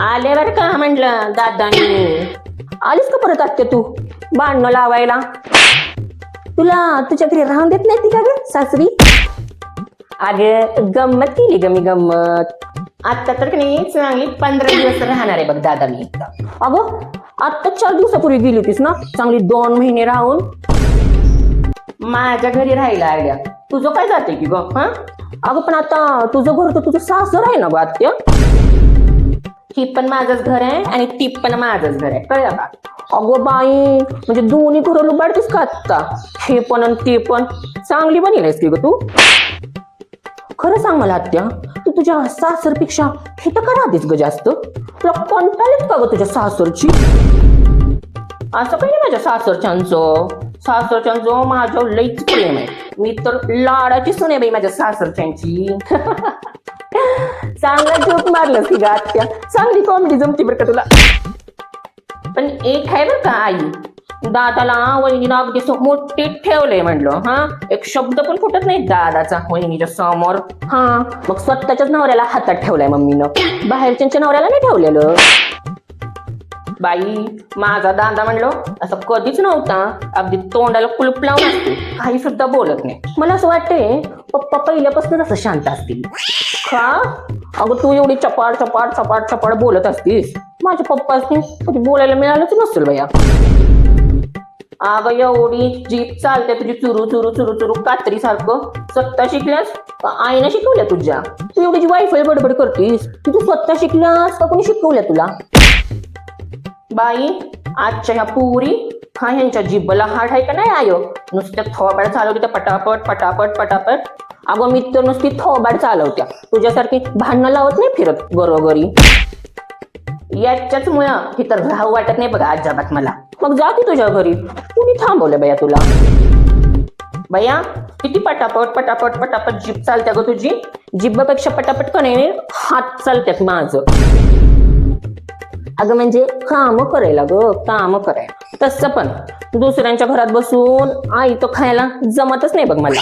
आले बर का म्हटलं दादानी. आलीस का परत आत्या तू भांडणं लावायला? तुला तुझ्या घरी राहून देत नाही ती का ग सासरी? अगं गंमत केली ग मी गंमत. आता तर नाही चांगली 15 दिवस राहणार आहे बघ दादा मी. अगं आता 4 दिवसापूर्वी गेली होतीस ना चांगली 2 महिने राहून. माझ्या घरी राहिला आयडिया तुझं काय जाते की ग? हा अगं पण आता तुझं घर तर तुझं सासर आहे ना ग आत्या. ही पण माझंच घर आहे आणि ती पण माझंच घर आहे कळलं का? अगं बाई म्हणजे दोन्ही घरं लुबाडतीस का आत्ता? हे पण आणि ते पण. चांगली बनीलायस की ग तू. खरं सांग मला आत्या तू तुझ्या सासरपेक्षा हे तर का राहतेस ग जास्त? तुला कंटाळेल का ग तुझ्या सासरची? असं काही नाही माझ्या सासरच्यांचं माझ्या लईच प्रेम आहे. मी तर लाडाची सुने बाई माझ्या सासरच्यांची. चांगला जोक मारलंस की ग आत्या. चांगली कॉमेडी जमती बरं का तुला. पण एक आहे बरं का आई, दादाला वहिनीला अगदी मोठे ठेवलंय म्हणलं. हा एक शब्द पण फुटत नाही दादाचा वहिनीच्या समोर. हा मग स्वतःच्याच नवऱ्याला हातात ठेवलाय मम्मीनं, बाहेरच्या नवऱ्याला नाही ठेवलेलं. बाई माझा दादा म्हणलो असं कधीच नव्हता. अगदी तोंडाला कुलूप लावून असते, काही सुद्धा बोलत नाही. मला असं वाटतंय पप्पा पहिल्यापासून असं शांत असतील का? अगं तू एवढी चपाट चपाट चपाट चपाट बोलत असतीस, माझ्या पप्पासनी कधी बोलायला मिळालंच नसेल भैया. अगं एवढी जीप चालते तुझी चुरू चुरू चुरू चुरू कात्री सारखं. स्वतः शिकल्यास का आईने शिकवल्या तुझ्या? तू एवढी वायफाय बडबड करतीस, तू स्वतः शिकल्यास का कोणी शिकवल्या तुला? बाई आजच्या ह्या पुरी हा ह्यांच्या जिब्बला हाड आहे का नाही आयो? नुसत्या थोबाड चालवते त्या पटापट पटापट पटापट. अगं मी तर नुसती थोबाड चालवत्या, तुझ्यासारखी भांडणं लावत नाही फिरत घरोघरी. याच्याच मुळं ही तर राहू वाटत नाही बघा अजिबात मला. मग जा की तुझ्या घरी, कुणी थांबवलं बया तुला? बया किती पटापट पटापट पटापट जीभ चालत्या ग तुझी. जिब्बापेक्षा पटापट कणे हात चालत्यात माझं. अगं म्हणजे काम करायला ग, काम करायला. तसं पण दुसऱ्यांच्या घरात बसून आई तो खायला जमतच नाही बघ मला.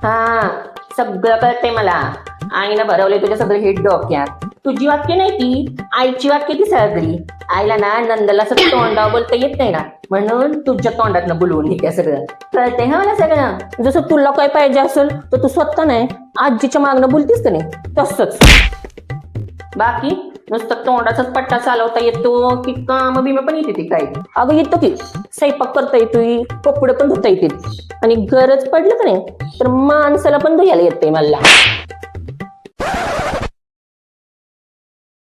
हा सगळं कळतंय मला. आईनं भरवले तुझ्या सगळं हे डोक्यात. तुझी वाक्य नाही ती आईची वाक्य ती सगळी. आईला ना नंदला सगळं तोंडावर बोलता येत नाही ना, म्हणून तुझ्या तोंडातनं बोलवून घेते सगळं. कळतंय हा मला सगळं. जसं तुला काय पाहिजे असेल तर तू स्वतः नाही आजीच्या मागणं बोलतीस का नाही तसंच. बाकी नुसतं तोंडाचाच पट्टा चालवता येतो की काम बिम पण येते ती काय? अगं येतो की स्वयंपाक करता येतोय, कपडे पण धुता येतील आणि गरज पडलं का नाही तर माणसाला पण धुयाला येते मला.